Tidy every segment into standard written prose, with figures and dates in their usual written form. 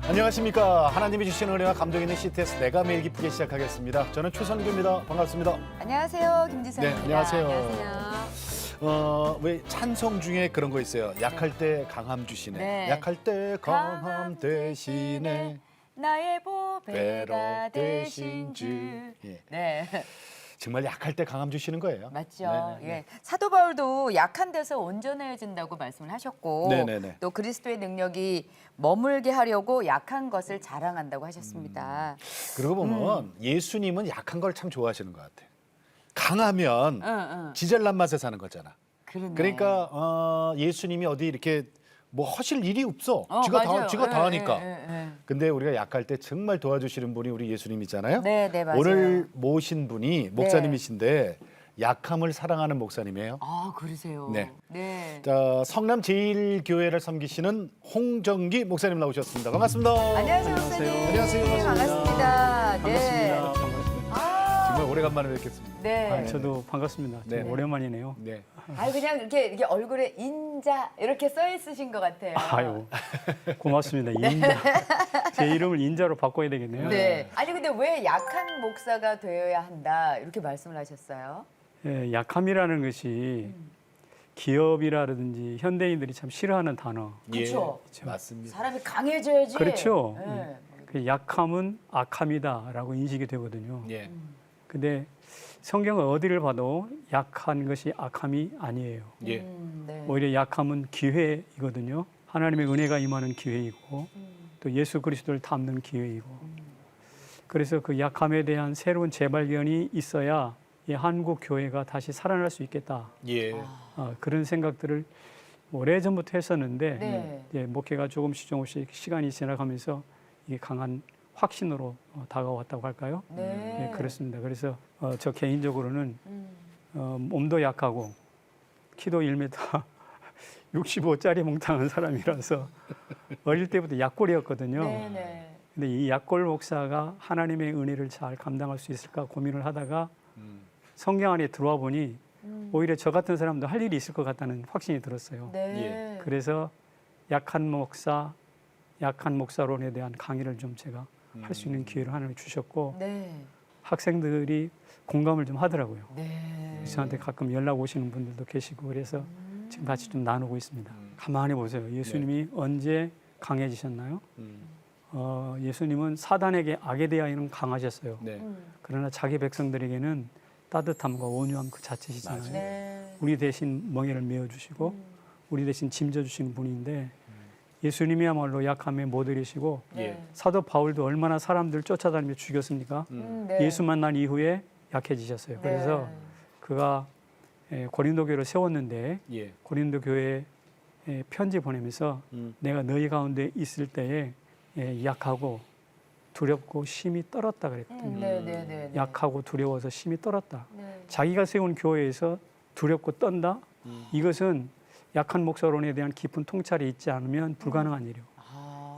안녕하십니까. 하나님이 주신 은혜와 감동 있는 CTS 내가 매일 기쁘게 시작하겠습니다. 저는 최선규입니다. 반갑습니다. 안녕하세요, 김지선입니다. 네, 안녕하세요. 안녕하세요. 왜 찬송 중에 그런 거 있어요. 약할 때 강함 주시네. 네. 약할 때 강함 되시네. 나의 보배가 배로 되신 되신 주. 주. 예. 네, 정말 약할 때 강함 주시는 거예요. 맞죠. 네네네. 예. 사도 바울도 약한 데서 온전해진다고 말씀을 하셨고, 네네네. 또 그리스도의 능력이 머물게 하려고 약한 것을 자랑한다고 하셨습니다. 그러고 보면 예수님은 약한 걸 참 좋아하시는 것 같아요. 강하면 응. 지잘난 맛에 사는 거잖아. 그러네. 그러니까 예수님이 어디 이렇게 뭐 하실 일이 없어. 지가 맞아요. 다 하니까. 예. 근데 우리가 약할 때 정말 도와주시는 분이 우리 예수님이잖아요. 네, 맞아요. 오늘 모신 분이 목사님이신데 약함을 사랑하는 목사님이에요. 아, 그러세요. 네. 네. 자, 성남 제일교회를 섬기시는 홍정기 목사님 나오셨습니다. 반갑습니다. 안녕하세요, 목사님. 안녕하세요. 반갑습니다. 네. 반갑습니다. 정말 오래간만에 뵙겠습니다. 네. 아, 저도 반갑습니다. 네. 오랜만이네요. 네. 그냥 이렇게 얼굴에 인자 이렇게 써 있으신 것 같아요. 아유, 고맙습니다. 인자. 제 이름을 인자로 바꿔야 되겠네요. 네. 아니 근데 왜 약한 목사가 되어야 한다 이렇게 말씀을 하셨어요? 예, 약함이라는 것이 기업이라든지 현대인들이 참 싫어하는 단어. 그쵸. 예, 맞습니다. 사람이 강해져야지. 그렇죠. 네. 그 약함은 악함이다라고 인식이 되거든요. 예. 근데 성경은 어디를 봐도 약한 것이 악함이 아니에요. 예. 네. 오히려 약함은 기회이거든요. 하나님의 은혜가 임하는 기회이고 또 예수 그리스도를 닮는 기회이고 그래서 그 약함에 대한 새로운 재발견이 있어야 이 한국 교회가 다시 살아날 수 있겠다. 예. 그런 생각들을 오래전부터 했었는데 네. 이제 목회가 조금씩 시간이 지나가면서 이게 강한 확신으로 다가왔다고 할까요? 네. 네, 그렇습니다. 그래서 저 개인적으로는 음. 몸도 약하고 키도 1m 65짜리 몽땅한 사람이라서 어릴 때부터 약골이었거든요. 네네. 근데 이 약골 목사가 하나님의 은혜를 잘 감당할 수 있을까 고민을 하다가 성경 안에 들어와 보니 오히려 저 같은 사람도 할 일이 있을 것 같다는 확신이 들었어요. 네. 그래서 약한 목사론에 대한 강의를 좀 제가 할 수 있는 기회를 하나님 주셨고 네. 학생들이 공감을 좀 하더라고요. 네. 저한테 가끔 연락 오시는 분들도 계시고 그래서 지금 같이 좀 나누고 있습니다. 가만히 보세요. 예수님이 언제 강해지셨나요? 예수님은 사단에게 악에 대하여는 강하셨어요. 네. 그러나 자기 백성들에게는 따뜻함과 온유함 그 자체시잖아요. 네. 우리 대신 멍에를 메어주시고 우리 대신 짐져주시는 분인데 예수님이야말로 약함의 모델이시고 예. 사도 바울도 얼마나 사람들 쫓아다니며 죽였습니까? 네. 예수 만난 이후에 약해지셨어요. 그래서 그가 고린도 교회를 세웠는데 예. 고린도 교회에 편지 보내면서 내가 너희 가운데 있을 때에 약하고 두렵고 심히 떨었다 그랬거든요. 네. 약하고 두려워서 심히 떨었다. 네. 자기가 세운 교회에서 두렵고 떤다? 이것은 약한 목사론에 대한 깊은 통찰이 있지 않으면 불가능한 일이요.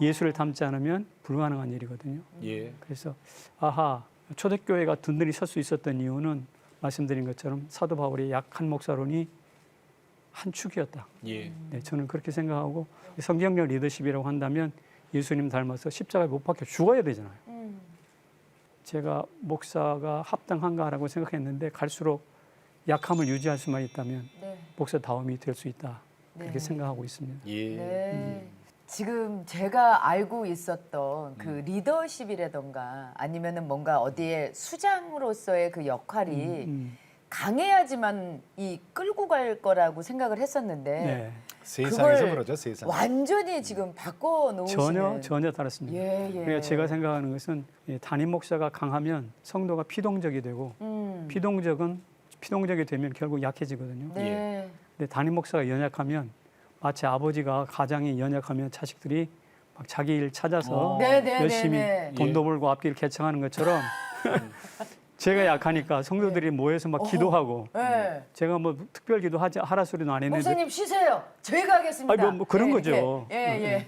예수를 닮지 않으면 불가능한 일이거든요. 예. 그래서 초대교회가 든든히 설 수 있었던 이유는 말씀드린 것처럼 사도 바울의 약한 목사론이 한 축이었다. 예. 네, 저는 그렇게 생각하고 성경적 리더십이라고 한다면 예수님 닮아서 십자가에 못 박혀 죽어야 되잖아요. 제가 목사가 합당한가라고 생각했는데 갈수록 약함을 유지할 수만 있다면 네. 목사다움이 될 수 있다. 그렇게 네. 생각하고 있습니다. 예. 네. 지금 제가 알고 있었던 그 리더십이라던가 아니면은 뭔가 어디에 수장으로서의 그 역할이 강해야지만 이 끌고 갈 거라고 생각을 했었는데 네. 세상에서 그걸 그러죠, 세상. 완전히 지금 바꿔 놓으시는 전혀 다릅니다. 예. 그러니까 제가 생각하는 것은 담임 목사가 강하면 성도가 피동적이 되고 피동적이 되면 결국 약해지거든요. 네. 근데 담임 목사가 연약하면 마치 아버지가 가장이 연약하면 자식들이 막 자기 일 찾아서 네. 열심히 네. 돈도 벌고 앞길 개척하는 것처럼 제가 약하니까 성도들이 모여서 막 기도하고 네. 제가 뭐 특별 기도하지 하라 소리는 안 했는데 목사님 쉬세요. 저희가 하겠습니다. 아니, 뭐 그런 네, 거죠. 이렇게.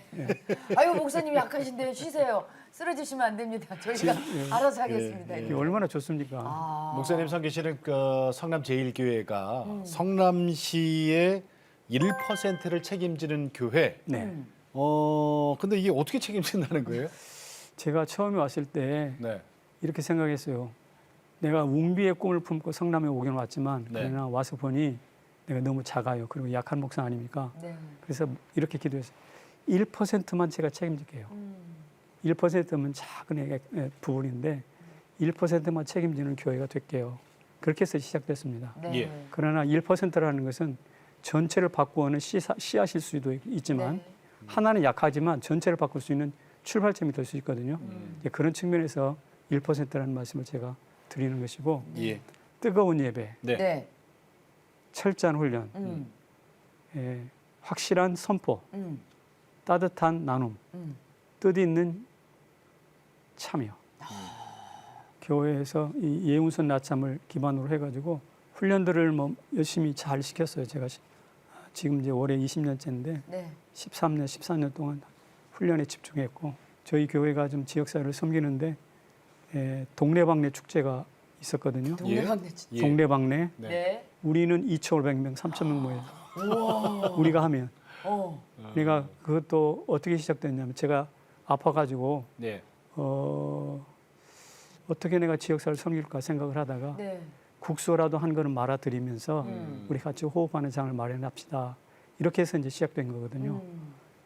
아유 목사님 약하신데 쉬세요. 쓰러지시면 안 됩니다. 저희가 알아서 하겠습니다. 이게 얼마나 좋습니까? 목사님 섬기시는 그 성남 제일교회가 성남시의 1%를 책임지는 교회. 네. 근데 이게 어떻게 책임진다는 거예요? 제가 처음에 왔을 때 네. 이렇게 생각했어요. 내가 웅비의 꿈을 품고 성남에 오긴 왔지만 네. 그러나 와서 보니 내가 너무 작아요. 그리고 약한 목사 아닙니까? 네. 그래서 이렇게 기도했어요. 1%만 제가 책임질게요. 1%면 작은 부분인데 1%만 책임지는 교회가 될게요. 그렇게 해서 시작됐습니다. 네. 예. 그러나 1%라는 것은 전체를 바꾸어는 씨앗일 수도 있지만 네. 하나는 약하지만 전체를 바꿀 수 있는 출발점이 될 수 있거든요. 이제 그런 측면에서 1%라는 말씀을 제가 드리는 것이고 예. 뜨거운 예배, 네. 네. 철저한 훈련, 확실한 선포, 따뜻한 나눔, 뜻 있는 참여. 교회에서 이 예운선 나참을 기반으로 해가지고 훈련들을 뭐 열심히 잘 시켰어요. 제가 지금 이제 올해 20년째인데 네. 13년, 14년 동안 훈련에 집중했고 저희 교회가 좀 지역사회를 섬기는데 동네방네 축제가 있었거든요. 동네방네 진짜. 예. 동네방네. 네. 네. 우리는 2,500명, 3,000명 모여요. 우리가 하면. 어. 그러니까 그것도 어떻게 시작됐냐면 제가 아파가지고 네. 어떻게 내가 지역사회를 섬길까 생각을 하다가 네. 국소라도 한 그릇 말아드리면서 음. 우리 같이 호흡하는 장을 마련합시다. 이렇게 해서 이제 시작된 거거든요.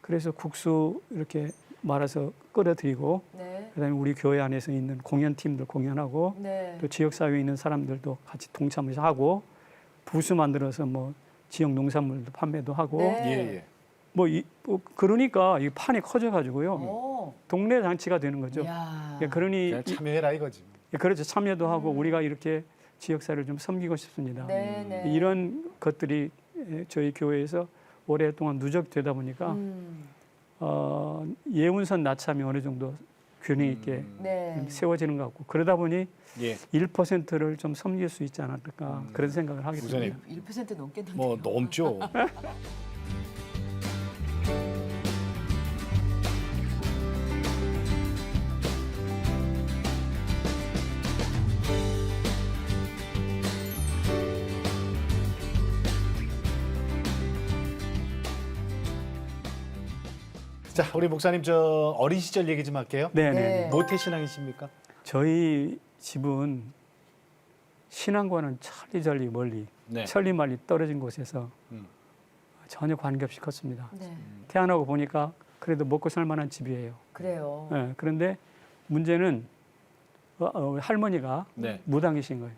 그래서 국수 이렇게 말아서 끓여드리고 네. 그다음에 우리 교회 안에서 있는 공연팀들 공연하고 네. 또 지역사회에 있는 사람들도 같이 동참을 하고 부스 만들어서 뭐 지역 농산물도 판매도 하고 네. 예. 예. 뭐 그러니까 이 판이 커져가지고요. 오. 동네 잔치가 되는 거죠. 이야. 예, 그러니 그냥 참여해라 이거지. 그렇죠. 참여도 하고 우리가 이렇게 지역사회를 좀 섬기고 싶습니다. 네, 네. 이런 것들이 저희 교회에서 오랫동안 누적되다 보니까 예운선 나참이 어느 정도 균형 있게 네. 세워지는 것 같고 그러다 보니 예. 1%를 좀 섬길 수 있지 않을까 그런 생각을 하게 우선이 됩니다. 1% 넘겠는데요. 뭐 넘죠. 자, 우리 목사님 저 어린 시절 얘기 좀 할게요. 네네. 네. 모태 신앙이십니까? 저희 집은 신앙과는 천리절리 멀리 네. 천리말리 떨어진 곳에서 음. 전혀 관계없이 컸습니다. 네. 태어나고 보니까 그래도 먹고 살 만한 집이에요. 그래요. 예, 그런데 문제는 할머니가 네. 무당이신 거예요.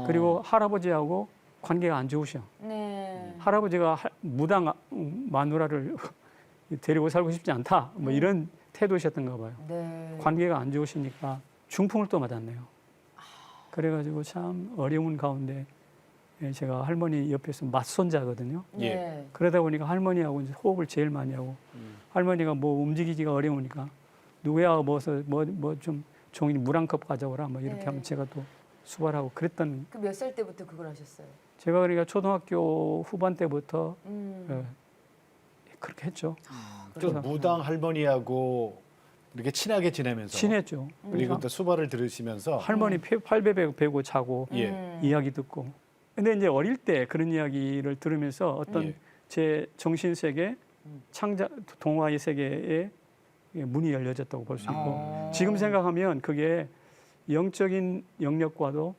그리고 할아버지하고 관계가 안 좋으셔. 네. 할아버지가 무당 마누라를 데리고 살고 싶지 않다. 뭐 이런 태도셨던가 봐요. 네. 관계가 안 좋으시니까 중풍을 또 맞았네요. 그래가지고 참 어려운 가운데 제가 할머니 옆에서 맞손자거든요. 예. 네. 그러다 보니까 할머니하고 이제 호흡을 제일 많이 하고 할머니가 뭐 움직이기가 어려우니까 누구야 뭐서 뭐 좀 종이 물 한 컵 가져오라 뭐 이렇게 네. 하면 제가 또 수발하고 그랬던 그 몇 살 때부터 그걸 하셨어요? 제가 그러니까 초등학교 후반 때부터 그렇게 했죠. 저 무당 할머니하고 이렇게 친하게 지내면서 친했죠. 그리고 그러니까 또 수발을 들으시면서 할머니 팔베 베고 자고 예. 이야기 듣고. 근데 이제 어릴 때 그런 이야기를 들으면서 어떤 예. 제 정신 세계, 창작 동화의 세계에 문이 열려졌다고 볼 수 있고 지금 생각하면 그게 영적인 영역과도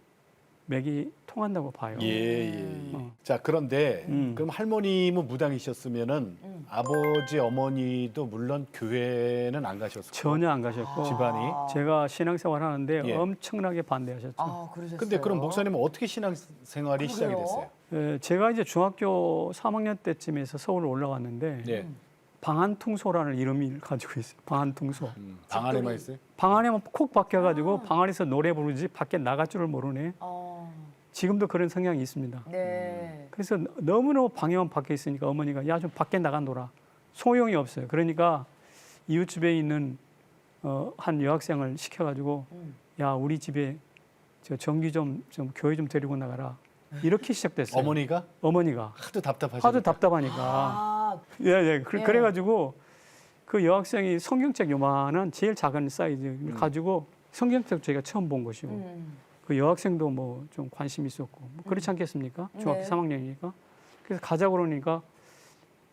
맥이 통한다고 봐요. 예, 예. 어. 자, 그런데 그럼 할머님은 무당이셨으면은 음. 아버지 어머니도 물론 교회는 안 가셨고 전혀 안 가셨고 집안이. 제가 신앙생활 하는데 예. 엄청나게 반대하셨죠. 아, 그러셨어요. 근데 그럼 목사님은 어떻게 신앙생활이 시작이 그래요? 됐어요? 제가 이제 중학교 3학년 때쯤에서 서울 올라왔는데 예. 방한퉁소라는 이름을 가지고 있어요. 방한퉁소. 방 안에만 있어요? 방 안에만 콕 박혀가지고 방 안에서 노래 부르지 밖에 나갈 줄을 모르네. 지금도 그런 성향이 있습니다. 네. 그래서 너무너무 방에만 박혀 있으니까 어머니가 야 좀 밖에 나가 놀아. 소용이 없어요. 그러니까 이웃집에 있는 한 여학생을 시켜가지고 야 우리 집에 저 전기 좀 교회 좀 데리고 나가라. 이렇게 시작됐어요. 어머니가 하도 답답하시니까. 하도 답답하니까. 예. 그래가지고 그 여학생이 성경책 요만한 제일 작은 사이즈를 가지고 성경책 제가 처음 본 것이고 그 여학생도 뭐 좀 관심 있었고 뭐 그렇지 않겠습니까? 중학교 네. 3학년이니까. 그래서 가자고 그러니까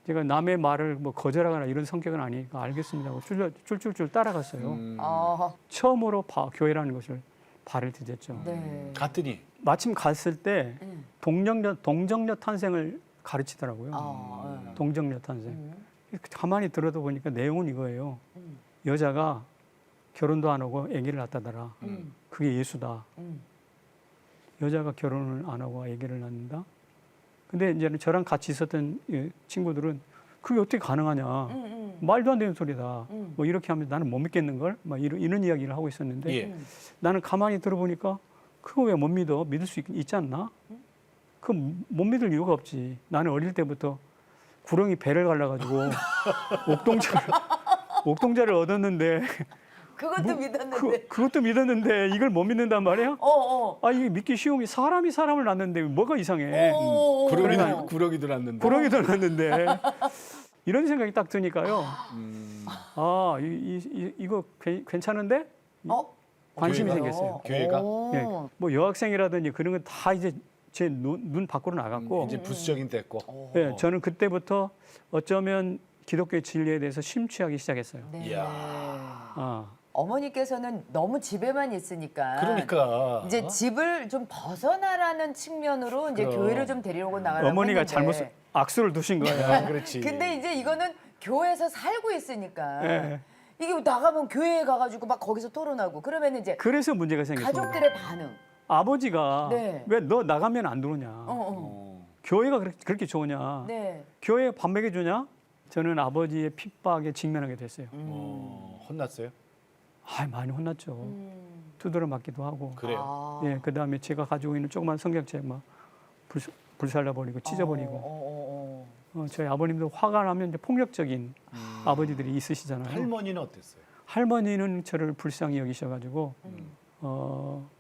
제가 남의 말을 뭐 거절하거나 이런 성격은 아니니까 알겠습니다 하고 줄줄줄 따라갔어요. 아, 처음으로 교회라는 것을 발을 디뎠죠. 네. 갔더니 마침 갔을 때 음. 동정녀 탄생을 가르치더라고요. 아, 동정녀 탄생. 음. 가만히 들어도 보니까 내용은 이거예요. 음. 여자가 결혼도 안 하고 아기를 낳다더라. 음. 그게 예수다. 음. 여자가 결혼을 안 하고 아기를 낳는다. 근데 이제 저랑 같이 있었던 친구들은 그게 어떻게 가능하냐. 말도 안 되는 소리다. 뭐 이렇게 하면 나는 못 믿겠는 걸. 막 이런 이야기를 하고 있었는데 예. 나는 가만히 들어보니까 그거 왜 못 믿어? 믿을 수 있지 않나? 그 못 믿을 이유가 없지. 나는 어릴 때부터 구렁이 배를 갈라가지고 옥동자를 얻었는데 그것도 믿었는데. 그것도 믿었는데 이걸 못 믿는단 말이야? 아 이게 믿기 쉬운 게 사람이 사람을 낳는데 뭐가 이상해? 구렁이 들었는데. 구렁이 들었는데 이런 생각이 딱 드니까요. 아 이거 괜찮은데? 관심이 교회가? 생겼어요. 교회가? 예, 뭐 여학생이라든지 그런 건 다 이제 제 눈 밖으로 나갔고 이제 부수적인 때고. 예, 저는 그때부터 어쩌면 기독교의 진리에 대해서 심취하기 시작했어요. 네. 이야. 아, 어머니께서는 너무 집에만 있으니까. 그러니까. 이제 집을 좀 벗어나라는 측면으로 이제 그럼. 교회를 좀 데리고 나가라고 어머니가 했는데. 잘못 악수를 두신 거예요. 아, 그렇지. 근데 이제 이거는 교회에서 살고 있으니까 예. 이게 나가면 교회에 가가지고 막 거기서 토론하고 그러면 이제 그래서 문제가 생겼습니다. 가족들의 반응. 아버지가 네. 왜 너 나가면 안 들어오냐? 어. 교회가 그렇게 좋으냐? 네. 교회에 밥 먹여주냐? 저는 아버지의 핍박에 직면하게 됐어요. 혼났어요? 아, 많이 혼났죠. 두드려 맞기도 하고. 그래요. 아. 예, 그 다음에 제가 가지고 있는 조그만 성경책 막 불살라버리고 찢어버리고. 저희 아버님도 화가 나면 이제 폭력적인 아버지들이 있으시잖아요. 할머니는 어땠어요? 할머니는 저를 불쌍히 여기셔가지고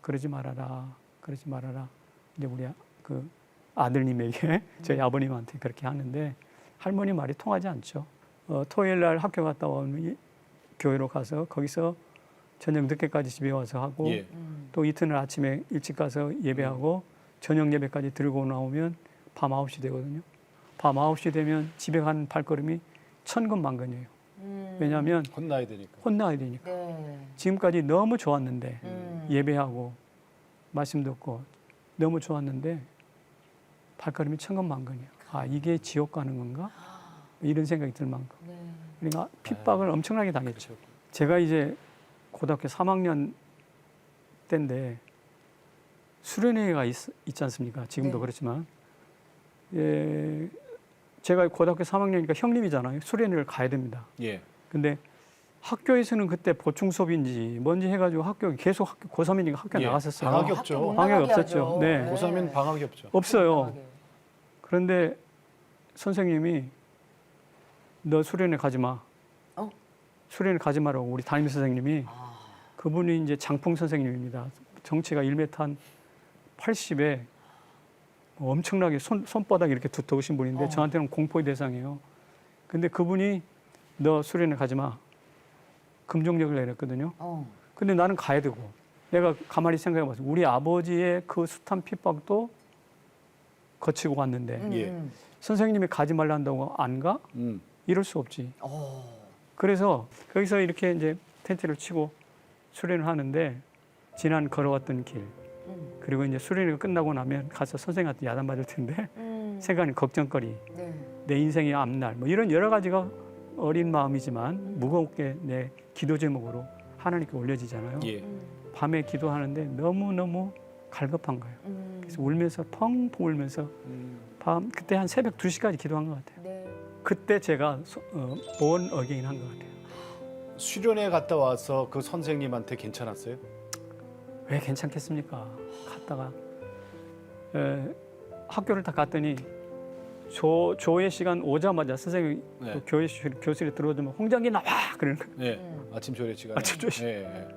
그러지 말아라, 그러지 말아라. 이제 우리 그 아들님에게 저희 아버님한테 그렇게 하는데 할머니 말이 통하지 않죠. 토요일 날 학교 갔다 오면 교회로 가서 거기서 저녁 늦게까지 집에 와서 하고 예. 또 이튿날 아침에 일찍 가서 예배하고 저녁 예배까지 들고 나오면 밤 9시 되거든요. 밤 9시 되면 집에 가는 발걸음이 천근만근이에요. 왜냐하면 혼나야 되니까. 혼나야 되니까. 네. 지금까지 너무 좋았는데 예배하고 말씀 듣고 너무 좋았는데 발걸음이 천근만근이에요. 아 이게 지옥 가는 건가? 이런 생각이 들 만큼. 네. 그러니까 핍박을 엄청나게 당했죠. 그렇죠. 제가 이제 고등학교 3학년 때인데 수련회가 있지 않습니까? 지금도 네. 그렇지만 예, 제가 고등학교 3학년이니까 형님이잖아요. 수련회를 가야 됩니다. 예. 근데 학교에서는 그때 보충 수업인지 뭔지 해가지고 계속 고3이니까 학교 예. 나갔었어요. 방학이 학교 없죠. 못 방학이 나가게 없었죠. 하죠. 네. 고3은 방학이 없죠. 없어요. 그런데 선생님이 너 수련회 가지 마. 어? 수련회 가지 마라고 우리 담임 선생님이 그분이 이제 장풍 선생님입니다. 정치가 1m 한 80에 엄청나게 손바닥 이렇게 두터우신 분인데 저한테는 공포의 대상이에요. 근데 그분이 너 수련회 가지 마. 금종력을 내렸거든요. 근데 나는 가야 되고 내가 가만히 생각해 봤어요. 우리 아버지의 그 숱한 핍박도 거치고 왔는데 예. 선생님이 가지 말란다고 안 가? 이럴 수 없지. 그래서 거기서 이렇게 이제 텐트를 치고 수련을 하는데 지난 걸어왔던 길 그리고 이제 수련회가 끝나고 나면 가서 선생님한테 야단받을 텐데 생각하는 걱정거리 네. 내 인생의 앞날 뭐 이런 여러 가지가 어린 마음이지만 무겁게 내 기도 제목으로 하나님께 올려지잖아요. 예. 밤에 기도하는데 너무너무 갈급한 거예요. 그래서 울면서 펑펑 울면서 밤 그때 한 새벽 2시까지 기도한 것 같아요. 네. 그때 제가 본 어게인 한 것 같아요. 수련회 갔다 와서 그 선생님한테 괜찮았어요? 왜 괜찮겠습니까? 갔다가 학교를 딱 갔더니 조회 시간 오자마자 선생님이 네. 그 교실에 들어오면 홍장기 나와 그러는 거예요. 예. 아침 조례 시간. 아침 조례 시간. 예.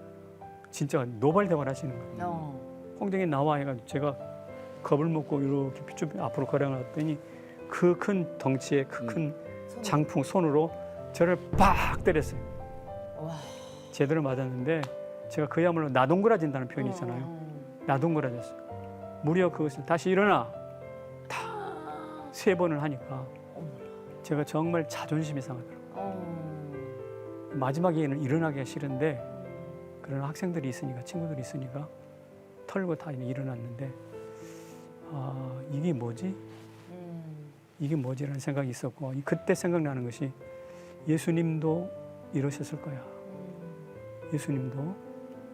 진짜 노발대발 하시는 거예요. 홍장기 나와 해가지고 제가 겁을 먹고 이렇게 좀 앞으로 걸어나갔더니 그 큰 덩치에 그 큰 장풍 손으로 저를 빡 때렸어요. 와. 제대로 맞았는데 제가 그야말로 나동그라진다는 표현이 있잖아요. 나동그라졌어요. 무려 그것을 다시 일어나 다 3번을 하니까 제가 정말 자존심이 상하더라고요. 마지막에는 일어나기가 싫은데 그런 학생들이 있으니까 친구들이 있으니까 털고 다 일어났는데 아 이게 뭐지? 이게 뭐지라는 생각이 있었고 그때 생각나는 것이 예수님도 이러셨을 거야. 예수님도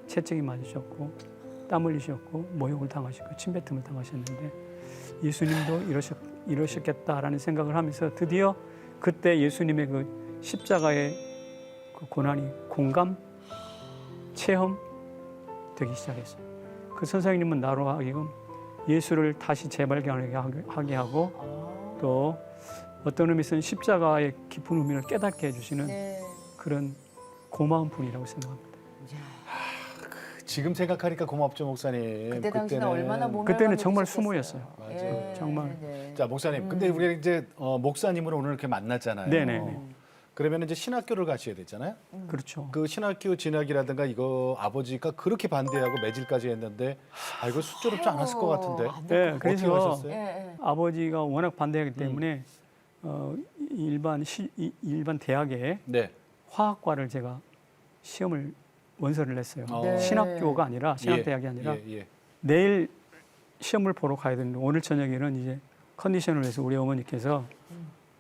채찍이 맞으셨고 땀 흘리셨고 모욕을 당하셨고 침뱉음을 당하셨는데 예수님도 이러셨겠다라는 생각을 하면서 드디어 그때 예수님의 그 십자가의 그 고난이 공감, 체험 되기 시작했어요. 그 선생님은 나로 하여금 예수를 다시 재발견하게 하고 또 어떤 의미에서는 십자가의 깊은 의미를 깨닫게 해주시는 네. 그런 고마운 분이라고 생각합니다. 지금 생각하니까 고맙죠, 목사님. 그때 당시는 얼마나 모멸감이 그때는 정말 드셨겠어요. 수모였어요. 맞아요. 정말. 네. 자, 목사님. 근데 우리가 이제 목사님으로 오늘 이렇게 만났잖아요. 네네네. 그러면 이제 신학교를 가셔야 되잖아요. 그렇죠. 그 신학교 진학이라든가 이거 아버지가 그렇게 반대하고 매질까지 했는데 아 이거 수조롭지 않았을 것 같은데. 네, 어떻게 그래서 하셨어요? 예. 아버지가 워낙 반대하기 때문에 일반 대학에 네. 화학과를 제가 시험을 원서를 냈어요. 네. 신학교가 아니라 신학대학이 예, 아니라 예, 예. 내일 시험을 보러 가야 되는데 오늘 저녁에는 이제 컨디션을 해서 우리 어머니께서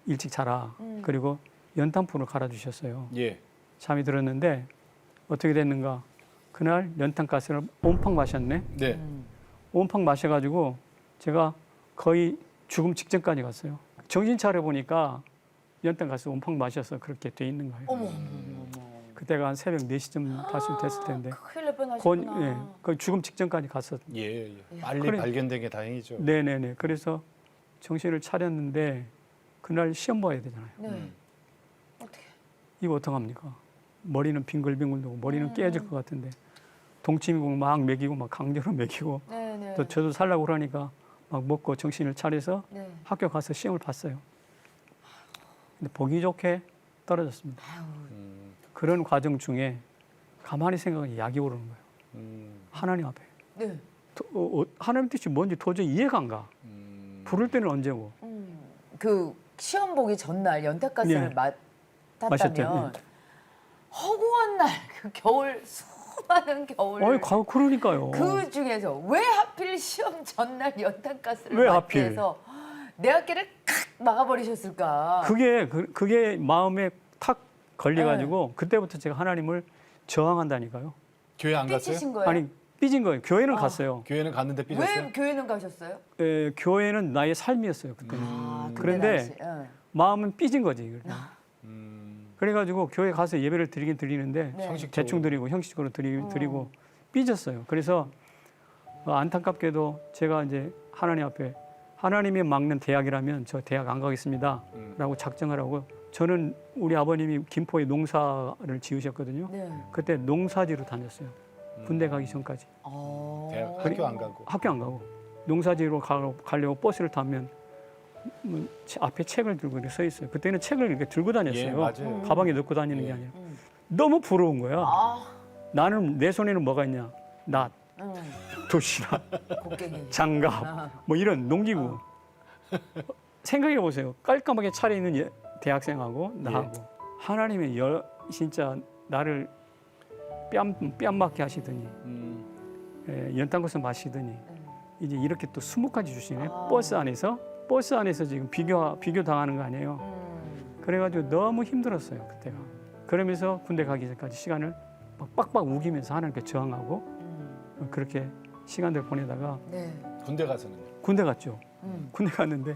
일찍 자라. 그리고 연탄불을 갈아주셨어요. 예. 잠이 들었는데 어떻게 됐는가? 그날 연탄가스를 온팡 마셨네. 네. 온팡 마셔가지고 제가 거의 죽음 직전까지 갔어요. 정신 차려 보니까 연탄가스 온팡 마셔서 그렇게 돼 있는 거예요. 어머. 그때가 한 새벽 4시쯤 다시 됐을 텐데 큰일 날 뻔하셨구나. 거의 죽음 직전까지 갔었. 예, 예. 빨리 그래. 발견된 게 다행이죠. 네네네. 그래서 정신을 차렸는데 그날 시험 봐야 되잖아요. 네. 어떻게? 이거 어떡합니까? 머리는 빙글빙글 돌고 머리는 깨질 것 같은데 동치미국 막 먹이고 막 강제로 먹이고 네네. 또 저도 살라고 그러니까 막 먹고 정신을 차려서 네. 학교 가서 시험을 봤어요. 근데 보기 좋게 떨어졌습니다. 그런 과정 중에 가만히 생각하니 약이 오르는 거예요. 하나님 앞에. 네. 하나님 뜻이 뭔지 도저히 이해가 안 가. 부를 때는 언제고. 그 시험 보기 전날 연탄가스를 네. 맡았다면 마셨죠. 네. 허구한 날 그 겨울 수많은 겨울 그러니까요. 그 중에서 왜 하필 시험 전날 연탄가스를 왜 맡게 하필? 해서 내 학기를 칵 막아버리셨을까? 그게 마음에 탁 걸려가지고 네. 그때부터 제가 하나님을 저항한다니까요. 교회 안 갔어요? 삐치신 거예요? 아니 삐진 거예요. 교회는 갔어요. 교회는 갔는데 삐졌어요? 왜 교회는 가셨어요? 교회는 나의 삶이었어요 그때는. 그때 그런데 당시, 예. 마음은 삐진 거지. 그래가지고 교회 가서 예배를 드리긴 드리는데 네. 형식적으로. 대충 드리고 형식적으로 드리고 삐졌어요. 그래서 안타깝게도 제가 이제 하나님 앞에 하나님이 막는 대학이라면 저 대학 안 가겠습니다라고 작정을 하고 저는 우리 아버님이 김포에 농사를 지으셨거든요. 네. 그때 농사지로 다녔어요. 군대 가기 전까지. 대학 학교 안 가고. 학교 안 가고 농사지로 가려고 버스를 타면 앞에 책을 들고 이렇게 서 있어요. 그때는 책을 이렇게 들고 다녔어요. 예, 맞아요. 가방에 넣고 다니는 예. 게 아니라 너무 부러운 거야. 나는 내 손에는 뭐가 있냐? 낫, 도시락, 곡괭이. 장갑, 뭐 이런 농기구. 생각해 보세요. 깔끔하게 차려입는 대학생하고 나하고 하나님의 진짜 나를 뺨 맞게 하시더니 연탄가스 마시더니 이제 이렇게 또 20가지 주시네. 버스 안에서 지금 비교 당하는 거 아니에요. 그래가지고 너무 힘들었어요 그때가. 그러면서 군대 가기 전까지 시간을 막 빡빡 우기면서 하나님께 저항하고 그렇게 시간들 보내다가 네. 군대 가서는. 군대 갔죠. 군대 갔는데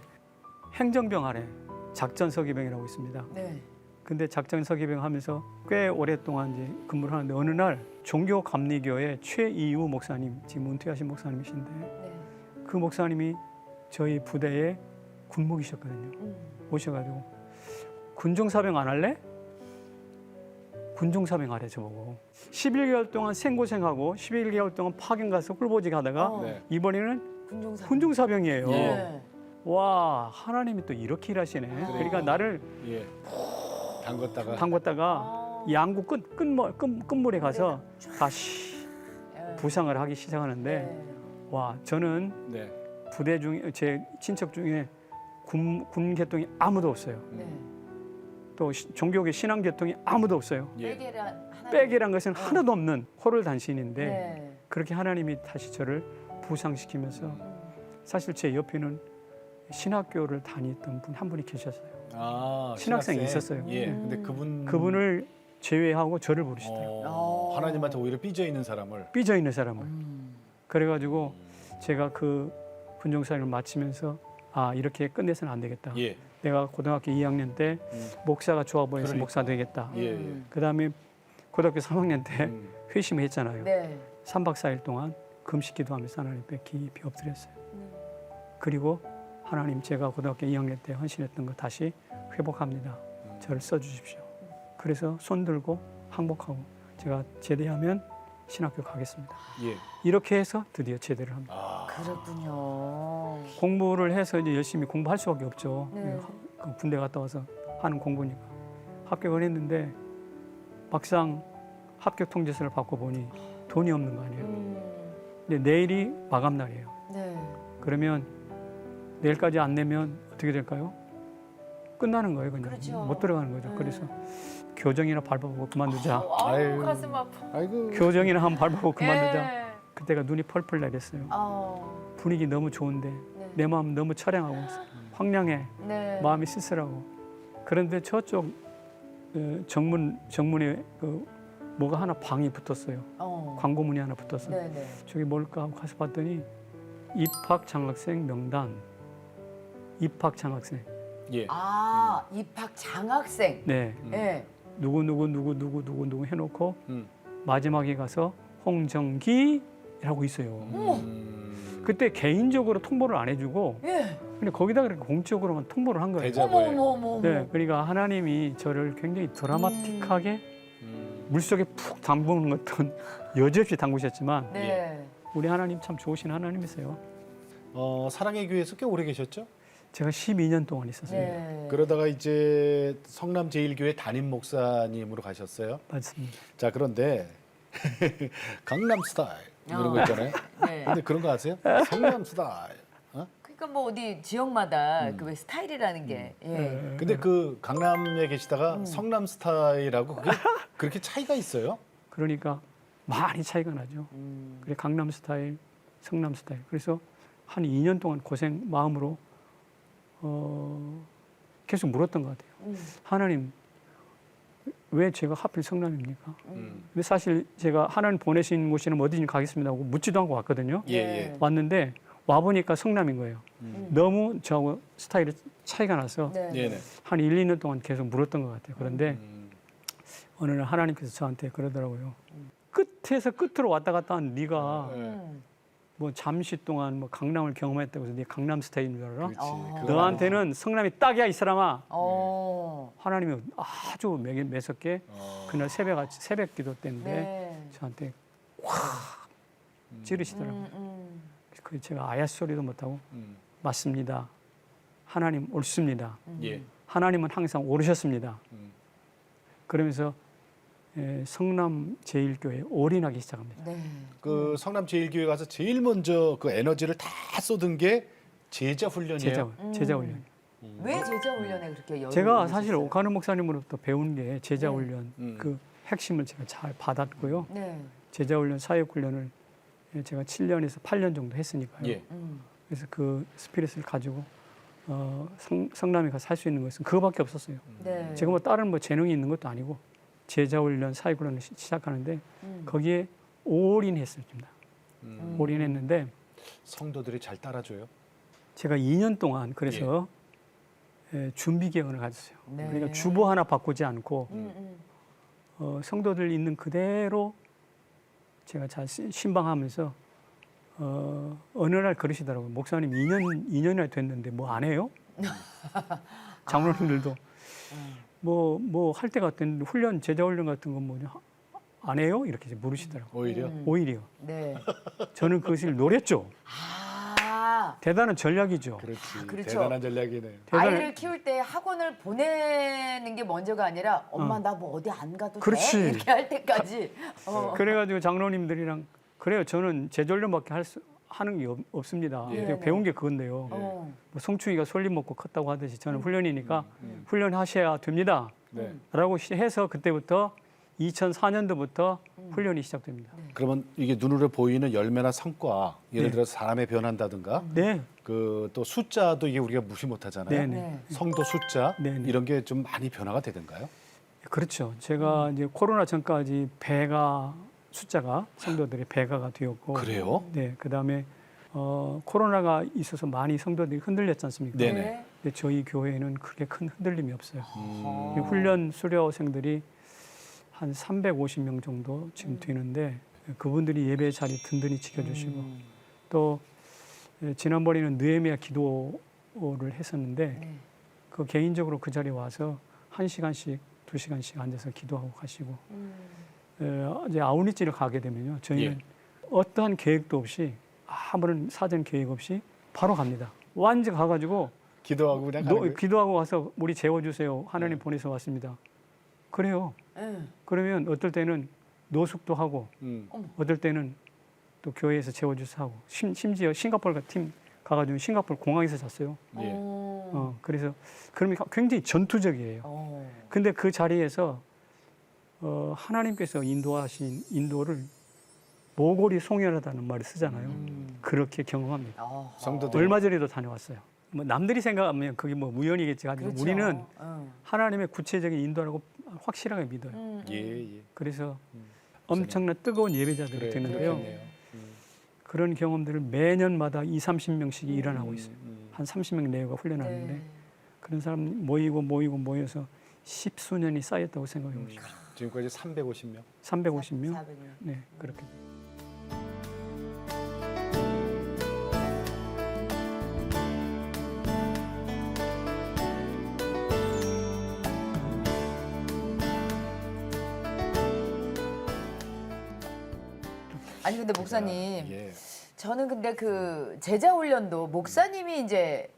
행정병 아래 작전 서기병이라고 있습니다. 네. 근데 작전 서기병 하면서 꽤 오랫동안 이제 근무를 하는데 어느 날 종교 감리교의 최이우 목사님, 지금 은퇴하신 목사님이신데 네. 그 목사님이 저희 부대에 군목이셨거든요. 오셔가지고 군종사병 안 할래? 군종사병 하래 저보고. 11개월 동안 생고생하고 11개월 동안 파견 가서 꿀보직 하다가 네. 이번에는 군종사. 군종사병이에요. 네. 와 하나님이 또 이렇게 일하시네. 그러니까 나를 예. 담궜다가. 담궜다가 양구 끝물에 가서 다시 부상을 하기 시작하는데 네. 와 저는 네. 부대 중에 제 친척 중에 군 계통이 아무도 없어요. 네. 또 종교계 신앙 계통이 아무도 없어요. 예. 빼기란 것은 하나도 없는 호를 단신인데 네. 그렇게 하나님이 다시 저를 부상시키면서 사실 제 옆에는 신학교를 다니던 분 한 분이 계셨어요. 아, 신학생이 신학생. 있었어요. 예. 근데 그분을 제외하고 저를 부르시더라고요. 하나님한테 오히려 삐져 있는 사람을. 삐져 있는 사람을. 그래가지고 제가 그 분종사를 마치면서 아 이렇게 끝내서는 안 되겠다. 예. 내가 고등학교 2학년 때 목사가 좋아 보여서 그러니까. 목사 되겠다. 예. 예. 그다음에 고등학교 3학년 때 음. 회심했잖아요. 네. 3박 4일 동안 금식 기도하면서 하나님 앞에 깊이 엎드렸어요. 그리고 하나님 제가 고등학교 2학년 때 헌신했던 거 다시 회복합니다. 저를 써주십시오. 그래서 손 들고 항복하고 제가 제대하면 신학교 가겠습니다. 예. 이렇게 해서 드디어 제대를 합니다. 아. 그렇군요. 공부를 해서 이제 열심히 공부할 수밖에 없죠. 네. 그 군대 갔다 와서 하는 공부니까 합격을 했는데 막상 합격 통지서를 받고 보니 돈이 없는 거 아니에요. 근데 내일이 마감 날이에요. 네. 그러면 내일까지 안 내면 어떻게 될까요? 끝나는 거예요, 그냥. 그렇죠. 못 들어가는 거죠. 그래서 교정이나 밟아보고 그만두자. 아유. 가슴 아파. 아이고. 교정이나 한번 밟아보고 그만두자. 예. 그때가 눈이 펄펄 내렸어요. 분위기 너무 좋은데 네. 내 마음 너무 처량하고 황량해. 네. 마음이 쓸쓸하고. 그런데 저쪽 정문에 그 뭐가 하나 방이 붙었어요. 광고문이 하나 붙었어요. 네네. 저기 뭘까 하고 가서 봤더니 입학 장학생 명단. 입학 장학생. 예. 아, 입학 장학생. 네. 예. 누구 해놓고 음. 마지막에 가서 홍정기라고 있어요. 그때 개인적으로 통보를 안 해주고 예. 근데 거기다 그렇게 공적으로만 통보를 한 거예요. 대자보에. 어머. 네, 그러니까 하나님이 저를 굉장히 드라마틱하게 물속에 푹 담그는 것은 여지없이 담그셨지만 네. 우리 하나님 참 좋으신 하나님이세요. 사랑의 교회에서 꽤 오래 계셨죠? 제가 12년 동안 있었어요. 네. 그러다가 이제 성남 제일교회 담임 목사님으로 가셨어요. 맞습니다. 자, 그런데 강남 스타일 이런 거 있잖아요. 네. 근데 그런 거 아세요? 성남 스타일. 그러니까 뭐 어디 지역마다 그 왜 스타일이라는 게. 예. 근데 그 강남에 계시다가 성남 스타일하고 그게 그렇게 차이가 있어요? 그러니까 많이 차이가 나죠. 그래 강남 스타일, 성남 스타일. 그래서 한 2년 동안 고생 마음으로 계속 물었던 것 같아요. 하나님, 왜 제가 하필 성남입니까? 근데 사실 제가 하나님 보내신 곳이는 어디든지 가겠습니다 하고 묻지도 않고 왔거든요. 예, 예. 왔는데 와보니까 성남인 거예요. 너무 저하고 스타일이 차이가 나서 네. 네네. 한 1, 2년 동안 계속 물었던 것 같아요. 그런데 어느 날 하나님께서 저한테 그러더라고요. 끝에서 끝으로 왔다 갔다 한 네가 뭐 잠시 동안 뭐 강남을 경험했다고 해서 네 강남 스타일인 줄 알아? 그렇지. 그거 너한테는 성남이 딱이야 이 사람아. 어. 하나님이 아주 매섭게 그날 새벽 기도 때인데 네. 저한테 확 찌르시더라고요. 그 제가 아야 소리도 못하고 맞습니다. 하나님 옳습니다. 예. 하나님은 항상 옳으셨습니다. 그러면서 성남 제일교회에 올인하기 시작합니다. 네. 그 성남 제일교회 가서 제일 먼저 그 에너지를 다 쏟은 게 제자 훈련이에요. 제자 훈련. 왜 제자 훈련에 그렇게 여유를 제가 사실 두셨어요? 오카노 목사님으로부터 배운 게 제자 네. 훈련 그 핵심을 제가 잘 받았고요. 네. 제자 훈련, 사역 훈련을 제가 7년에서 8년 정도 했으니까요. 예. 그래서 그 스피릿을 가지고 성남에 가서 할 수 있는 것은 그거밖에 없었어요. 네. 제가 뭐 다른 뭐 재능이 있는 것도 아니고 제자 훈련, 사역 훈련을 시작하는데 거기에 올인했습니다. 올인했는데 성도들이 잘 따라줘요. 제가 2년 동안 그래서 준비 기간을 가졌어요. 네. 그러니까 주보 하나 바꾸지 않고 성도들 있는 그대로 제가 잘 신방하면서 어느 날 그러시더라고요. 목사님 2년이나 됐는데 뭐 안 해요? 장로님들도 뭐 할 때 같은 훈련, 제자 훈련 같은 거 뭐 안 해요? 이렇게 이제 물으시더라고요. 오히려. 오히려 네. 저는 그것을 노렸죠. 아. 대단한 전략이죠. 그렇지. 그렇죠. 대단한 전략이네. 아이를 키울 때 학원을 보내는 게 먼저가 아니라 엄마 나 뭐 어디 안 가도 그렇지. 돼? 이렇게 할 때까지. 그래가지고 장로님들이랑 그래요. 저는 제자훈련밖에 하는 게 없습니다. 예. 그냥 배운 게 그건데요. 어. 뭐 송충이가 솔잎 먹고 컸다고 하듯이 저는 훈련이니까 훈련하셔야 됩니다. 네. 해서 그때부터 2004년도부터 훈련이 시작됩니다. 그러면 이게 눈으로 보이는 열매나 성과, 예를 네. 들어서 사람의 변한다든가, 네, 그 또 숫자도 이게 우리가 무시 못하잖아요. 네, 네. 성도 숫자 네, 네. 이런 게 좀 많이 변화가 되던가요? 그렇죠. 제가 이제 코로나 전까지 숫자가 성도들의 배가가 되었고, 그래요? 네, 그 다음에 코로나가 있어서 많이 성도들이 흔들렸지 않습니까? 네네. 근데 저희 교회에는 그렇게 큰 흔들림이 없어요. 어. 이 훈련 수료생들이 한 350명 정도 지금 되는데 그분들이 예배 자리 든든히 지켜주시고 또 지난번에는 느헤미야 기도를 했었는데 네. 그 개인적으로 그 자리에 와서 1시간씩 2시간씩 앉아서 기도하고 가시고 이제 아우니찌를 가게 되면요 저희는 어떠한 계획도 없이 아무런 사전 계획 없이 바로 갑니다. 완전 가가지고 기도하고 그냥 가는 거예요? 기도하고 와서 우리 재워주세요. 하나님 보내서 왔습니다. 그래요. 네. 그러면 어떨 때는 노숙도 하고 어떨 때는 또 교회에서 재워주서 하고 심지어 싱가포르 팀 가가지고 싱가포르 공항에서 잤어요. 예. 그래서 그러면 굉장히 전투적이에요. 근데 그 자리에서 하나님께서 인도하신 인도를 모골이 송연하다는 말을 쓰잖아요. 그렇게 경험합니다. 성도들 얼마 전에도 다녀왔어요. 뭐 남들이 생각하면 그게 뭐 우연이겠지 하지만 그렇죠. 우리는 하나님의 구체적인 인도라고 확실하게 믿어요. 예. 그래서 엄청난 뜨거운 예배자들이 그래, 되는데요. 그렇겠네요. 그런 경험들을 매년마다 20-30명씩 일어나고 있어요. 한 30명 내외가 훈련하는데 네. 그런 사람 모여서 10수년이 쌓였다고 생각해 보시죠. 지금까지 350명. 350명? 400명. 네, 그렇게. 아니 근데 목사님, 예. 저는 근데 그 제자 훈련도 목사님이 이제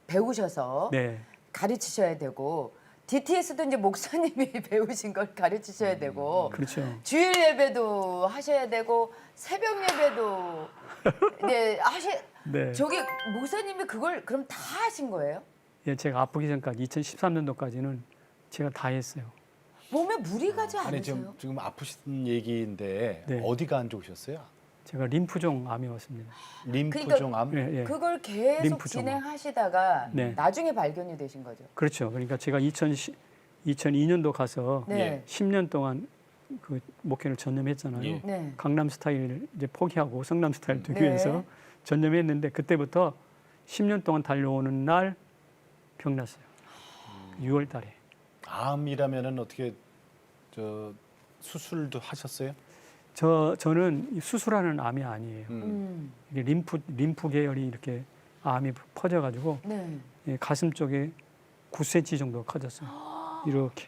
배우셔서 네. 가르치셔야 되고 DTS도 이제 목사님이 배우신 걸 가르치셔야 되고 그렇죠. 주일 예배도 하셔야 되고 새벽 예배도 네 네. 저기 목사님이 그걸 그럼 다 하신 거예요? 예, 제가 아프기 전까지 2013년도까지는 제가 다 했어요. 몸에 무리 가지 아니 않으세요? 지금 아프신 얘기인데 네. 어디가 안 좋으셨어요? 제가 림프종 암이 왔습니다. 림프종 암? 예, 예. 그걸 계속 림프종암. 진행하시다가 네. 나중에 발견이 되신 거죠? 그렇죠. 그러니까 제가 2002년도 가서 네. 10년 동안 그 목회를 전념했잖아요. 예. 네. 강남 스타일 이제 포기하고 성남 스타일 되기 네. 위해서 전념했는데 그때부터 10년 동안 달려오는 날 병났어요. 6월 달에. 암이라면은 어떻게 저 수술도 하셨어요? 저는 이 수술하는 암이 아니에요. 이게 림프 계열이 이렇게 암이 퍼져가지고 네. 예, 가슴 쪽에 9cm 정도 커졌어요. 이렇게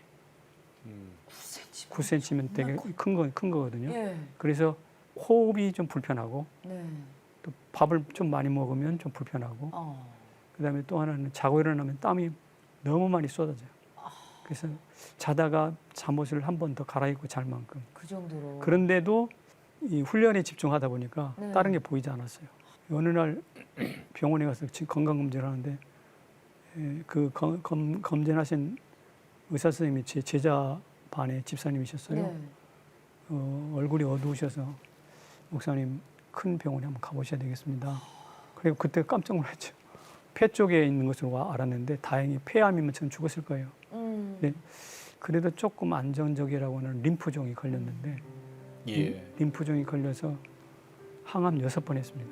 9cm. 9cm면 되게 큰 거거든요. 예. 그래서 호흡이 좀 불편하고 네. 또 밥을 좀 많이 먹으면 좀 불편하고 그다음에 또 하나는 자고 일어나면 땀이 너무 많이 쏟아져요. 그래서 자다가 잠옷을 한 번 더 갈아입고 잘 만큼. 그 정도로. 그런데도 이 훈련에 집중하다 보니까 네. 다른 게 보이지 않았어요. 어느 날 병원에 가서 건강검진을 하는데 그 검진하신 의사 선생님이 제 제자 반의 집사님이셨어요. 네. 얼굴이 어두우셔서 목사님 큰 병원에 한번 가보셔야 되겠습니다. 그리고 그때 깜짝 놀랐죠. 폐 쪽에 있는 것으로 알았는데 다행히 폐암이면 전 죽었을 거예요. 네. 그래도 조금 안정적이라고 하는 림프종이 걸렸는데 예. 림프종이 걸려서 항암 6번 했습니다.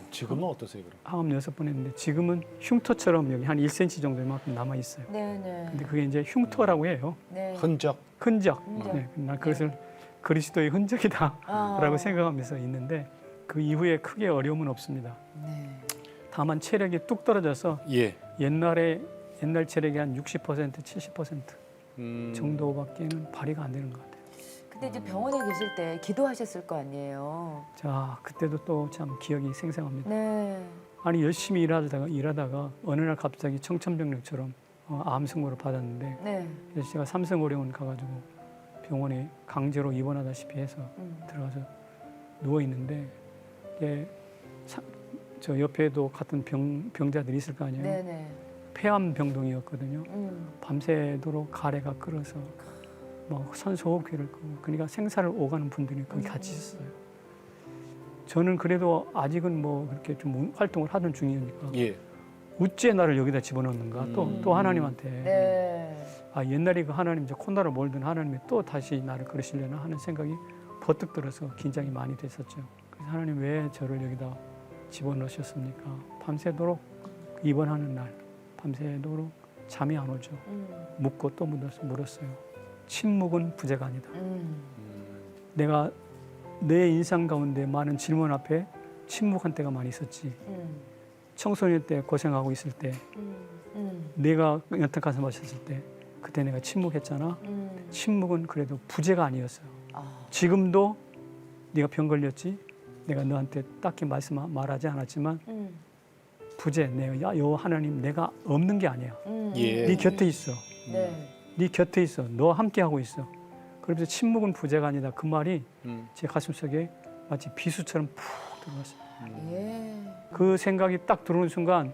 지금은 어떠세요, 그럼? 항암 6번 했는데 지금은 흉터처럼 여기 한 1cm 정도만큼 남아 있어요. 네네. 근데 그게 이제 흉터라고 해요. 네. 흔적. 흔적. 흔적. 네. 난 그것을 그리스도의 흔적이다라고 생각하면서 있는데 그 이후에 크게 어려움은 없습니다. 네. 다만 체력이 뚝 떨어져서 예. 옛날 체력이 한 60%, 70% 정도밖에는 발휘가 안 되는 것 같아요. 근데 이제 병원에 계실 때 기도하셨을 거 아니에요. 자, 그때도 또 참 기억이 생생합니다. 네. 아니 열심히 일하다가 어느 날 갑자기 청천벽력처럼 암 선고를 받았는데 네. 그래서 제가 삼성의료원 가가지고 병원에 강제로 입원하다시피 해서 들어가서 누워 있는데 저 옆에도 같은 병자들이 있을 거 아니에요. 네네. 폐암 병동이었거든요. 밤새도록 가래가 끓어서 막 산소호흡기를 끄고 그러니까 생사를 오가는 분들이 거기 같이 있었어요. 저는 그래도 아직은 뭐 그렇게 좀 활동을 하던 중이니까 예. 어째 나를 여기다 집어넣는가 또 하나님한테 네. 아 옛날에 그 하나님 저 코너로 몰던 하나님이 또 다시 나를 그러시려나 하는 생각이 버뜩 들어서 긴장이 많이 됐었죠. 그래서 하나님 왜 저를 여기다 집어넣으셨습니까? 밤새도록 입원하는 날 밤새도록 잠이 안 오죠. 묻고 또 물었어요. 침묵은 부재가 아니다. 내가 내 인상 가운데 많은 질문 앞에 침묵한 때가 많이 있었지. 청소년 때 고생하고 있을 때 내가 연탄 가슴 마셨을 때 그때 내가 침묵했잖아. 침묵은 그래도 부재가 아니었어요. 지금도 네가 병 걸렸지. 내가 너한테 딱히 말하지 않았지만 부재 내가 요 하나님 내가 없는 게 아니야. 예. 네 곁에 있어. 네. 네 곁에 있어. 너와 함께 하고 있어. 그러면서 침묵은 부재가 아니다. 그 말이 제 가슴속에 마치 비수처럼 푹 들어갔어요. 예. 그 생각이 딱 들어오는 순간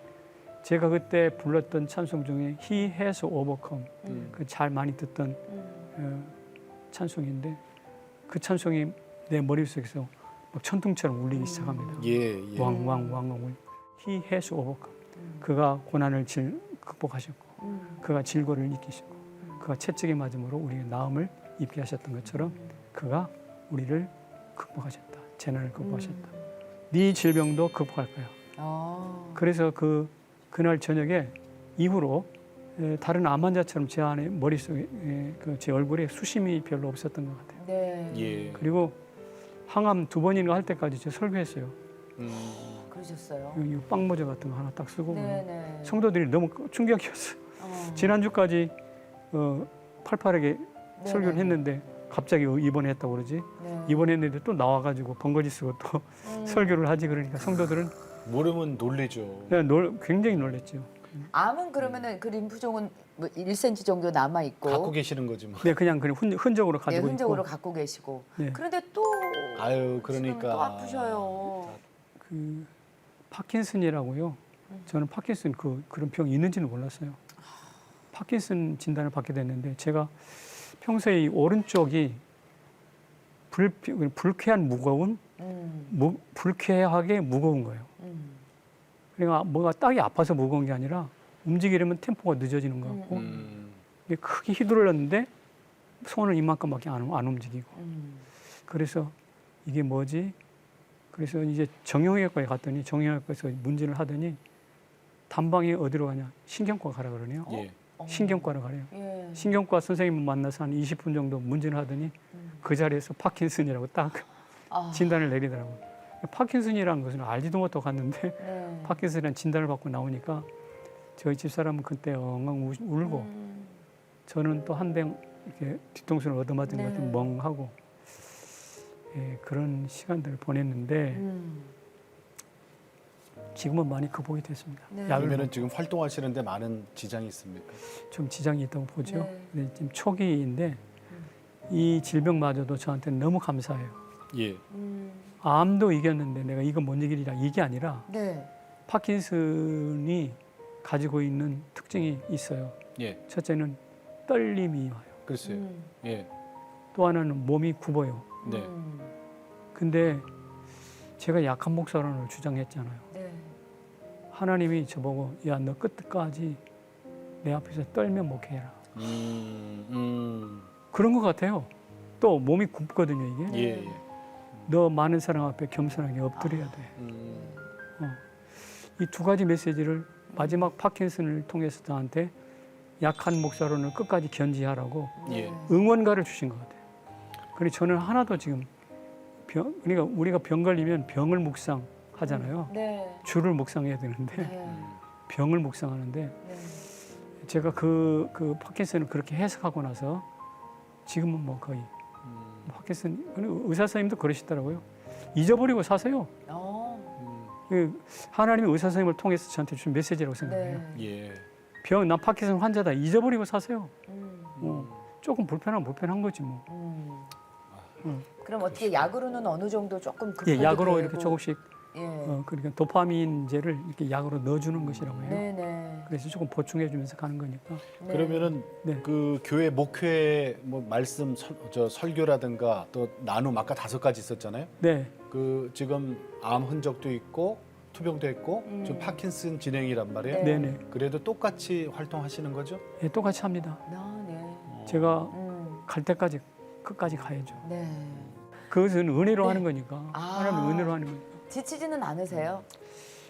제가 그때 불렀던 찬송 중에 He has overcome 그 잘 많이 듣던 찬송인데 그 찬송이 내 머릿속에서 막 천둥처럼 울리기 시작합니다. 예. 예. 왕왕왕왕 He has overcome 그가 고난을 극복하셨고 그가 질고를 이기시고 그가 채찍에 맞음으로 우리의 나음을 입게 하셨던 것처럼 그가 우리를 극복하셨다. 재난을 극복하셨다. 네 질병도 극복할 거야. 그래서 그날 저녁에 이후로 다른 암 환자처럼 제 안에 머릿속에 제 얼굴에 수심이 별로 없었던 것 같아요. 네. 예. 그리고 항암 2번인가 할 때까지 제가 설교했어요. 그러셨어요. 이 빵모자 같은 거 하나 딱 쓰고 네네. 성도들이 너무 충격이었어요. 지난주까지 팔팔하게 설교를 했는데 갑자기 입원했다고 그러지. 네. 입원했는데 또 나와가지고 번거지 쓰고 또 설교를 하지 그러니까 성도들은 모르면 놀래죠. 굉장히 놀랬죠. 암은 그러면은 그 림프종은 뭐 1cm 정도 남아 있고 갖고 계시는 거지 뭐. 네, 그냥 흔적으로 네, 가지고 흔적으로 있고. 갖고 계시고 네. 그런데 또 아유, 지금 그러니까. 또 아프셔요. 그 파킨슨이라고요. 저는 파킨슨 그런 병이 있는지는 몰랐어요. 파킨슨 진단을 받게 됐는데 제가 평소에 이 오른쪽이 불쾌한 무거운 불쾌하게 무거운 거예요. 그러니까 뭐가 딱이 아파서 무거운 게 아니라 움직이려면 템포가 늦어지는 것 같고 이게 크게 휘둘렀는데 손은 이만큼밖에 안 움직이고 그래서 이게 뭐지? 그래서 이제 정형외과에 갔더니 정형외과에서 문진을 하더니 단방에 어디로 가냐? 신경과 가라 그러네요. 예. 신경과로 가래요. 예. 신경과 선생님을 만나서 한 20분 정도 문진을 하더니 그 자리에서 파킨슨이라고 딱 진단을 내리더라고요. 파킨슨이라는 것은 알지도 못하고 갔는데 네. 파킨슨이라는 진단을 받고 나오니까 저희 집사람은 그때 엉엉 울고 저는 또 한 대 이렇게 뒤통수를 얻어맞은 것 같은 멍하고 예, 그런 시간들을 보냈는데 지금은 많이 극복이 됐습니다. 네. 약을 그러면은 지금 활동하시는데 많은 지장이 있습니까? 좀 지장이 있다고 보죠. 네. 근데 지금 초기인데 이 질병마저도 저한테는 너무 감사해요. 예. 암도 이겼는데 내가 이거 못 이기리라 이게 아니라 네. 파킨슨이 가지고 있는 특징이 있어요. 예. 첫째는 떨림이 와요. 글쎄요. 예. 또 하나는 몸이 굽어요. 네. 근데 제가 약한 목사론을 주장했잖아요. 네. 하나님이 저보고 야 너 끝까지 내 앞에서 떨며 목회해라. 그런 것 같아요. 또 몸이 굽거든요 이게. 예. 예. 너 많은 사람 앞에 겸손하게 엎드려야 돼. 이 두 가지 메시지를 마지막 파킨슨을 통해서 저한테 약한 목사론을 끝까지 견지하라고 예. 응원가를 주신 것 같아요. 그래서 저는 하나도 지금 그러니까 우리가 병 걸리면 병을 묵상하잖아요. 네. 주를 묵상해야 되는데 네. 병을 묵상하는데 네. 제가 그 파킨슨을 그렇게 해석하고 나서 지금은 뭐 거의 파킨슨 의사 선생님도 그러시더라고요. 잊어버리고 사세요. 그 하나님이 의사 선생님을 통해서 저한테 준 메시지라고 생각해요. 예. 난 파킨슨 환자다. 잊어버리고 사세요. 조금 불편한 거지 뭐. 그럼 어떻게 약으로는 어느 정도 조금 극복이 예, 약으로 되고. 이렇게 조금씩 그러니까 도파민제를 이렇게 약으로 넣어주는 것이라고 해요. 네네. 그래서 조금 보충해주면서 가는 거니까. 네. 그러면은 네. 그 교회 목회 뭐 말씀 설교라든가 또 나눔 아까 5가지 있었잖아요. 네, 그 지금 암 흔적도 있고 투병도 했고 지금 파킨슨 진행이란 말이에요. 네. 네. 그래도 똑같이 활동하시는 거죠? 예, 똑같이 합니다. 아, 네. 제가 음. 갈 때까지 끝까지 가야죠. 네. 그것은 은혜로 네. 하는 거니까. 아. 하나님 은혜로 하는 거니까. 지치지는 않으세요?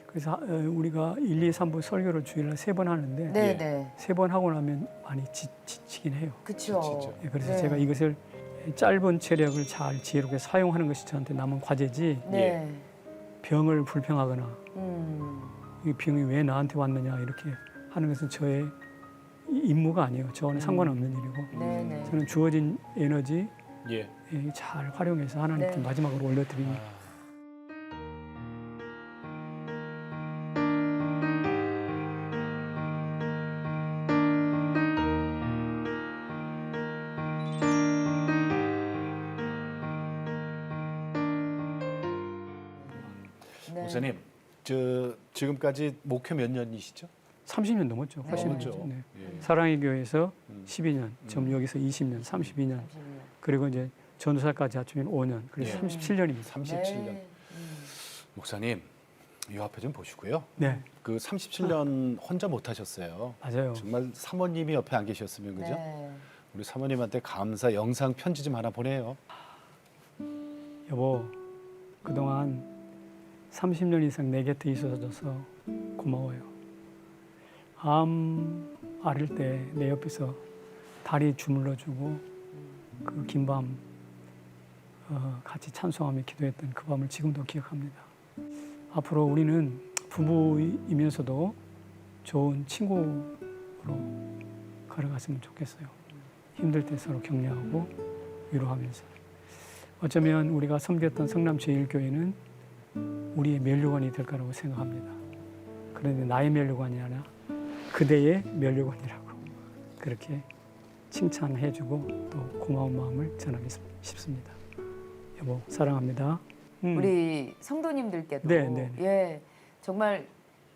그래서 우리가 1, 2, 3부 설교를 주일날 3번 하는데 네, 네. 3번 하고 나면 많이 지치긴 해요. 그렇죠. 지치죠. 예, 그래서 네. 제가 이것을 짧은 체력을 잘 지혜롭게 사용하는 것이 저한테 남은 과제지 네. 병을 불평하거나 음. 이 병이 왜 나한테 왔느냐 이렇게 하는 것은 저의 임무가 아니에요. 저와는 상관없는 일이고 네, 네. 저는 주어진 에너지 예. 잘 활용해서 하나님께 네. 마지막으로 올려드립니다. 네. 목사님, 저 지금까지 목회 몇 년이시죠? 30년 넘었죠. 훨씬 네. 넘었죠. 네. 예. 사랑의 교회에서 12년, 전 여기서 20년, 32년, 그리고 이제 전도사까지 합치면 5년, 그래서 예. 37년입니다. 37년. 네. 목사님, 이 앞에 좀 보시고요. 네, 그 37년 혼자 못 하셨어요. 맞아요. 정말 사모님이 옆에 안 계셨으면 그죠? 네. 우리 사모님한테 감사 영상 편지 좀 하나 보내요. 여보, 그동안 30년 이상 내 곁에 있어줘서 고마워요. 암 앓을 때 내 옆에서 다리 주물러주고 그 긴 밤 같이 찬송하며 기도했던 그 밤을 지금도 기억합니다. 앞으로 우리는 부부이면서도 좋은 친구로 걸어갔으면 좋겠어요. 힘들 때 서로 격려하고 위로하면서. 어쩌면 우리가 섬겼던 성남제일교회는 우리의 면류관이 될 거라고 생각합니다. 그런데 나의 면류관이 아니라 그대의 면류관이라고 그렇게 칭찬해주고 또 고마운 마음을 전하고 싶습니다. 여보, 사랑합니다. 우리 성도님들께도 네, 네. 예 정말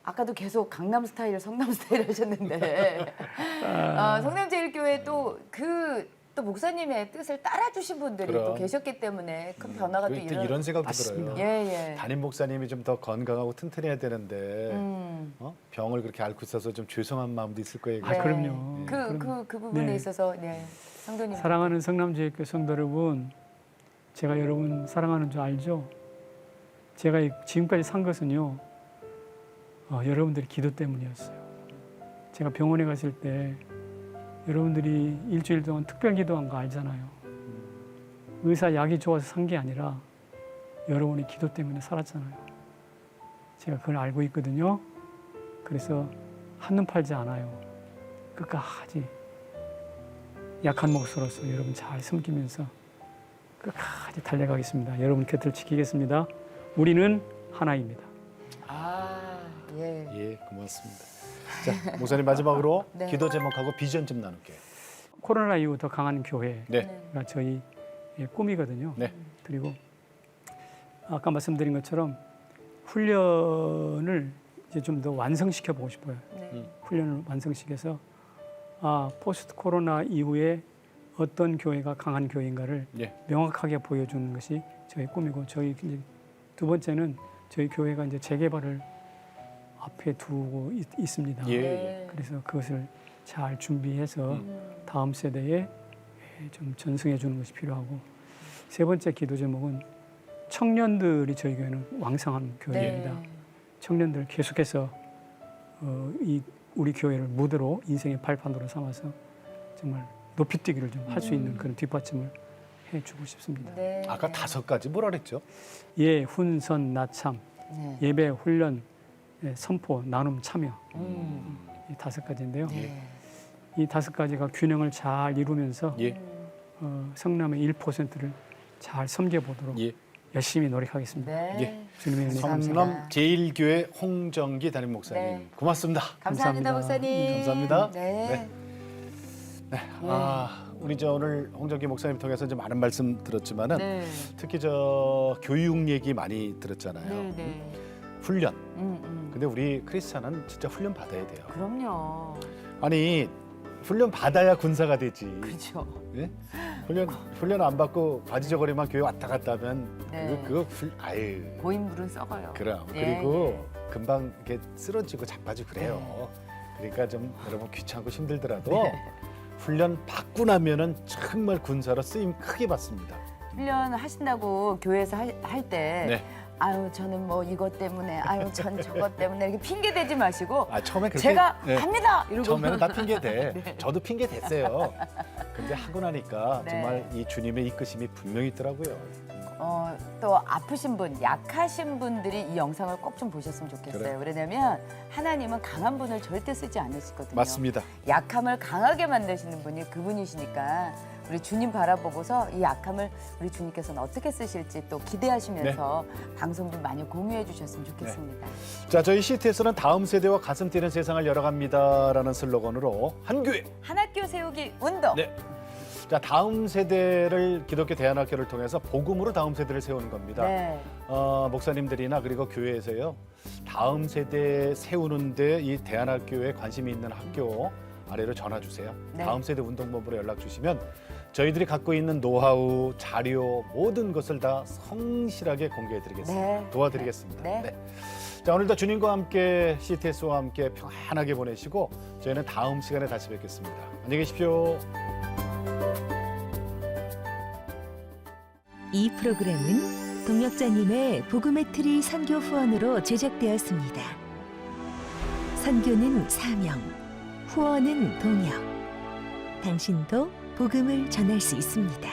아까도 계속 강남 스타일, 성남 스타일 하셨는데 성남제일교회 또 목사님의 뜻을 따라주신 분들이 또 그럼. 계셨기 때문에 큰 변화가 또 또 이런 생각도 맞습니다. 들어요. 예. 담임 목사님이 좀 더 건강하고 튼튼해야 되는데 병을 그렇게 앓고 있어서 좀 죄송한 마음도 있을 거예요. 아, 그럼요. 그 부분에 네. 있어서 네 성도님 사랑하는 성남제일교회 성도 여러분, 제가 여러분 사랑하는 줄 알죠? 제가 지금까지 산 것은요, 여러분들의 기도 때문이었어요. 제가 병원에 갔을 때 여러분들이 일주일 동안 특별 기도한 거 알잖아요. 의사 약이 좋아서 산 게 아니라 여러분의 기도 때문에 살았잖아요. 제가 그걸 알고 있거든요. 그래서 한눈 팔지 않아요. 끝까지 약한 몫으로서 여러분 잘 섬기면서 끝까지 달려가겠습니다. 여러분 곁을 지키겠습니다. 우리는 하나입니다. 예. 예, 고맙습니다. 자, 목사님 마지막으로 네. 기도 제목하고 비전 좀 나눌게요. 코로나 이후 더 강한 교회가 네. 저희 꿈이거든요. 네. 그리고 아까 말씀드린 것처럼 훈련을 이제 좀 더 완성시켜 보고 싶어요. 네. 훈련을 완성시켜서 포스트 코로나 이후에 어떤 교회가 강한 교회인가를 예. 명확하게 보여주는 것이 저희 꿈이고, 저희 이제 두 번째는 저희 교회가 이제 재개발을 앞에 두고 있습니다. 예. 네. 그래서 그것을 잘 준비해서 다음 세대에 좀 전승해 주는 것이 필요하고, 세 번째 기도 제목은 청년들이 저희 교회는 왕성한 교회입니다. 네. 청년들 계속해서 우리 교회를 무대로 인생의 발판으로 삼아서 정말 높이뛰기를 좀 할 수 있는 그런 뒷받침을 해주고 싶습니다. 네. 아까 5가지 뭐라 그랬죠? 예, 훈선, 나참, 네. 예배, 훈련, 선포, 나눔, 참여, 이 5가지인데요. 네. 이 5가지가 균형을 잘 이루면서 예. 성남의 1%를 잘 섬겨보도록 예. 열심히 노력하겠습니다. 네. 예. 주님의 은혜 감사합니다. 성남 제일교회 홍정기 담임 목사님 네. 고맙습니다. 감사합니다, 감사합니다. 목사님. 감사합니다. 네. 네. 우리 오늘 홍정기 목사님 통해서 이제 많은 말씀 들었지만은 네. 특히 저 교육 얘기 많이 들었잖아요. 네, 네. 훈련. 근데 우리 크리스찬은 진짜 훈련 받아야 돼요. 그럼요. 아니 훈련 받아야 군사가 되지. 그렇죠. 예? 훈련 안 받고 바지저고리만 교회 왔다 갔다 하면 네. 아유. 고인물은 썩어요. 그럼 예, 그리고 금방 이렇게 쓰러지고 자빠지고 그래요. 그러니까 좀 여러분 귀찮고 힘들더라도 네. 훈련 받고 나면은 정말 군사로 쓰임 크게 받습니다. 훈련 하신다고 교회에서 할 때 네. 아유 저는 뭐 이것 때문에 아유 전 저것 때문에 이렇게 핑계 대지 마시고 처음에 그렇게 제가 네. 합니다 이러고 처음에는 다 핑계 대. 네. 저도 핑계 댔어요. 근데 하고 나니까 네. 정말 이 주님의 이끄심이 분명히 있더라고요. 또 아프신 분, 약하신 분들이 이 영상을 꼭 좀 보셨으면 좋겠어요. 왜냐면 하나님은 강한 분을 절대 쓰지 않으시거든요. 맞습니다. 약함을 강하게 만드시는 분이 그분이시니까 우리 주님 바라보고서 이 약함을 우리 주님께서는 어떻게 쓰실지 또 기대하시면서 방송 좀 많이 공유해 주셨으면 좋겠습니다. 자, 저희 시트에서는 다음 세대와 가슴 뛰는 세상을 열어갑니다라는 슬로건으로 한 교회. 한 학교 세우기 운동. 네. 자, 다음 세대를 기독교 대안학교를 통해서 복음으로 다음 세대를 세우는 겁니다. 네. 목사님들이나 그리고 교회에서요. 다음 세대 세우는데 이 대안학교에 관심이 있는 학교 아래로 전화 주세요. 네. 다음 세대 운동본부로 연락 주시면 저희들이 갖고 있는 노하우, 자료 모든 것을 다 성실하게 공개해 드리겠습니다. 네. 도와드리겠습니다. 네. 자, 오늘도 주님과 함께 CTS와 함께 평안하게 보내시고 저희는 다음 시간에 다시 뵙겠습니다. 안녕히 계십시오. 이 프로그램은 동역자님의 복음의 트리 선교 후원으로 제작되었습니다. 선교는 사명, 후원은 동역. 당신도 복음을 전할 수 있습니다.